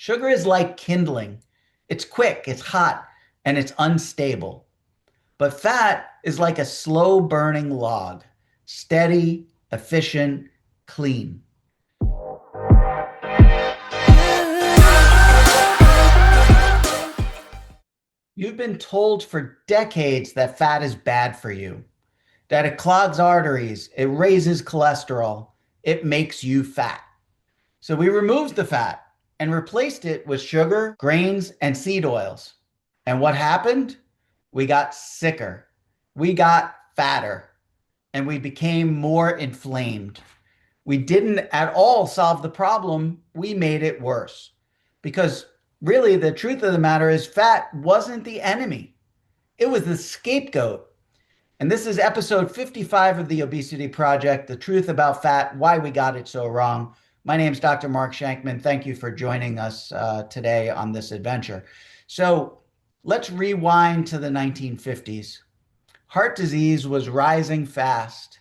Sugar is like kindling. It's quick, it's hot, and it's unstable. But fat is like a slow burning log, steady, efficient, clean. You've been told for decades that fat is bad for you, that it clogs arteries, it raises cholesterol, it makes you fat. So we removed the fat and replaced it with sugar, grains, and seed oils. And what happened? We got sicker, we got fatter, and we became more inflamed. We didn't at all solve the problem, we made it worse. Because really, the truth of the matter is, fat wasn't the enemy, it was the scapegoat. And this is episode 55 of the Obesity Project, The Truth About Fat, Why We Got It So Wrong. My name is Dr. Mark Schenkman. Thank you for joining us today on this adventure. So let's rewind to the 1950s. Heart disease was rising fast.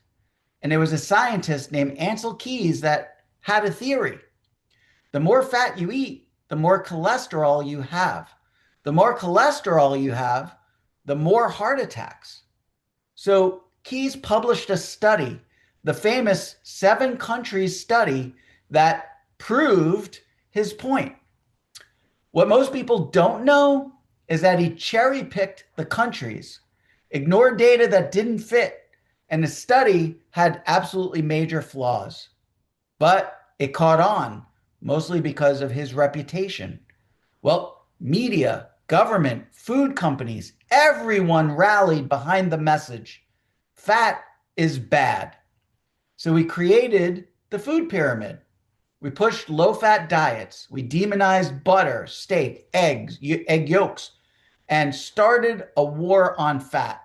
And there was a scientist named Ancel Keys that had a theory. The more fat you eat, the more cholesterol you have. The more cholesterol you have, the more heart attacks. So Keys published a study, the famous 7 countries study that proved his point. What most people don't know is that he cherry-picked the countries, ignored data that didn't fit, and the study had absolutely major flaws. But it caught on, mostly because of his reputation. Well, media, government, food companies, everyone rallied behind the message. Fat is bad. So we created the food pyramid. We pushed low-fat diets. We demonized butter, steak, eggs, egg yolks, and started a war on fat.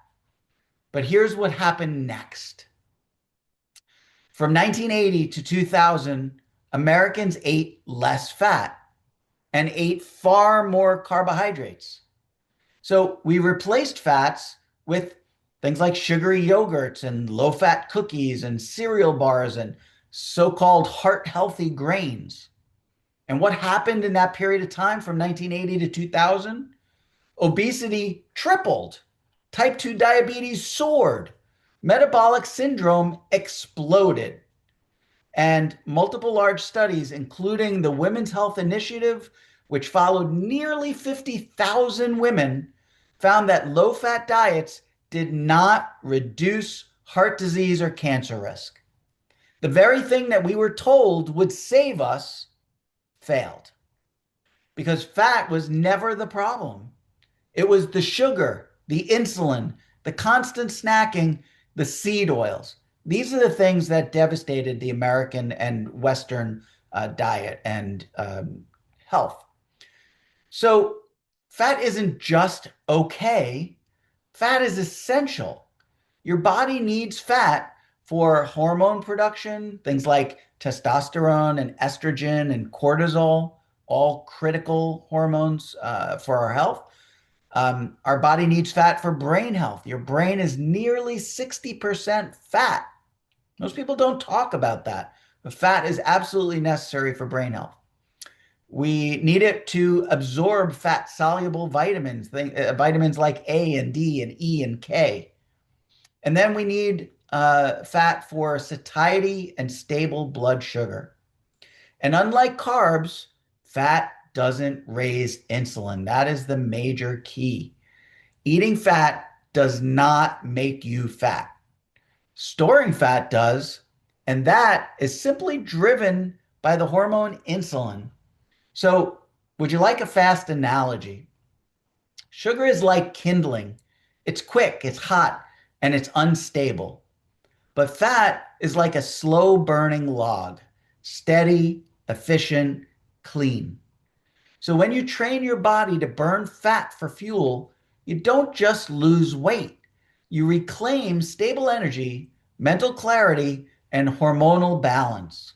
But here's what happened next. From 1980 to 2000, Americans ate less fat and ate far more carbohydrates. So we replaced fats with things like sugary yogurts and low-fat cookies and cereal bars and so-called heart-healthy grains. And what happened in that period of time from 1980 to 2000? Obesity tripled. Type 2 diabetes soared. Metabolic syndrome exploded. And multiple large studies, including the Women's Health Initiative, which followed nearly 50,000 women, found that low-fat diets did not reduce heart disease or cancer risk. The very thing that we were told would save us failed. Because fat was never the problem. It was the sugar, the insulin, the constant snacking, the seed oils. These are the things that devastated the American and Western diet and health. So fat isn't just okay. Fat is essential. Your body needs fat for hormone production, things like testosterone and estrogen and cortisol, all critical hormones for our health. Our body needs fat for brain health. Your brain is nearly 60% fat. Most people don't talk about that, but fat is absolutely necessary for brain health. We need it to absorb fat-soluble vitamins, vitamins like A and D and E and K. And then we need fat for satiety and stable blood sugar. And unlike carbs, fat doesn't raise insulin. That is the major key. Eating fat does not make you fat. Storing fat does, and that is simply driven by the hormone insulin. So, would you like a fast analogy? Sugar is like kindling. It's quick, it's hot, and it's unstable. But fat is like a slow burning log, steady, efficient, clean. So when you train your body to burn fat for fuel, you don't just lose weight. You reclaim stable energy, mental clarity, and hormonal balance.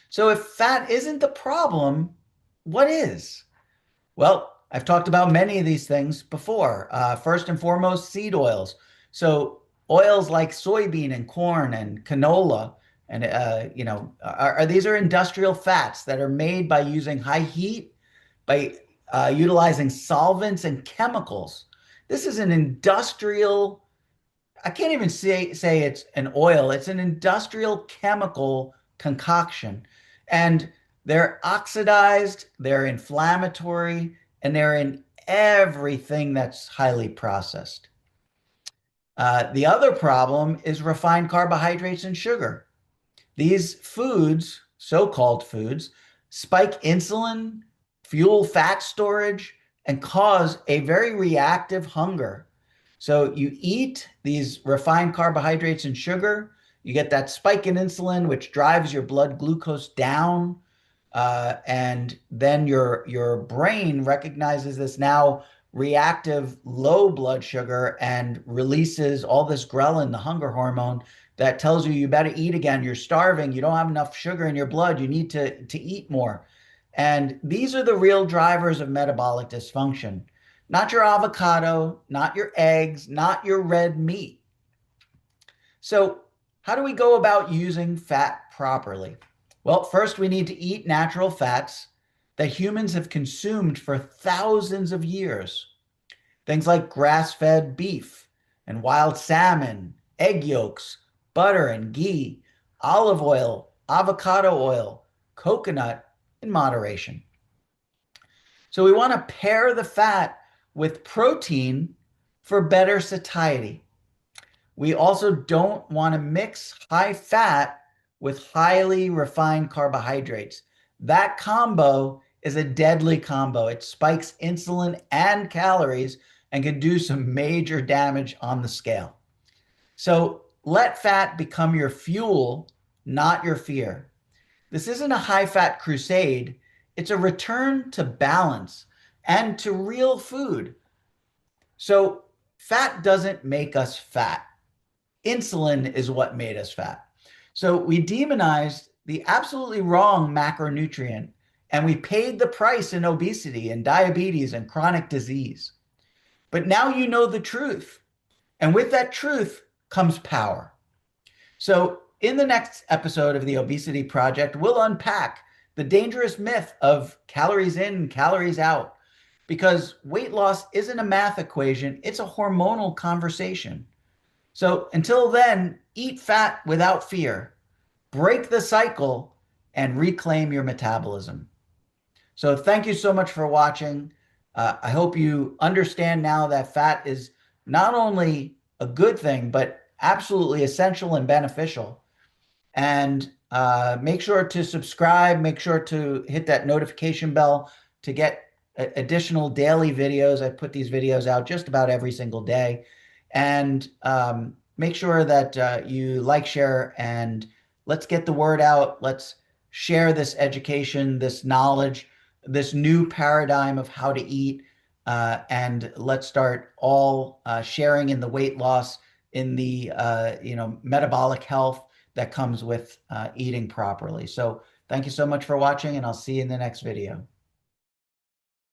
So if fat isn't the problem, what is? Well, I've talked about many of these things before. First and foremost, seed oils. So oils like soybean and corn and canola And these are industrial fats that are made by using high heat, by utilizing solvents and chemicals. This is an industrial, I can't even say it's an oil, it's an industrial chemical concoction. And they're oxidized, they're inflammatory, and they're in everything that's highly processed. The other problem is refined carbohydrates and sugar. These foods, so-called foods, spike insulin, fuel fat storage, and cause a very reactive hunger. So you eat these refined carbohydrates and sugar, you get that spike in insulin, which drives your blood glucose down. And then your brain recognizes this now reactive low blood sugar and releases all this ghrelin, the hunger hormone, that tells you better eat again. You're starving. You don't have enough sugar in your blood. You need to eat more. And these are the real drivers of metabolic dysfunction. Not your avocado, not your eggs, not your red meat. So how do we go about using fat properly? Well, first we need to eat natural fats that humans have consumed for thousands of years. Things like grass-fed beef and wild salmon, egg yolks, butter and ghee, olive oil, avocado oil, coconut in moderation. So we want to pair the fat with protein for better satiety. We also don't want to mix high fat with highly refined carbohydrates. That combo is a deadly combo. It spikes insulin and calories and can do some major damage on the scale. So let fat become your fuel, not your fear. This isn't a high-fat crusade. It's a return to balance and to real food. So fat doesn't make us fat. Insulin is what made us fat. So we demonized the absolutely wrong macronutrient, and we paid the price in obesity and diabetes and chronic disease. But now you know the truth. And with that truth comes power. So in the next episode of the Obesity Project, we'll unpack the dangerous myth of calories in, calories out, because weight loss isn't a math equation, it's a hormonal conversation. So until then, eat fat without fear, break the cycle, and reclaim your metabolism. So thank you so much for watching. I hope you understand now that fat is not only a good thing, but absolutely essential and beneficial. And make sure to subscribe, make sure to hit that notification bell to get additional daily videos. I put these videos out just about every single day. And make sure that you like, share, and let's get the word out. Let's share this education, this knowledge, this new paradigm of how to eat. And let's start all sharing in the weight loss, in the metabolic health that comes with eating properly. So thank you so much for watching, and I'll see you in the next video.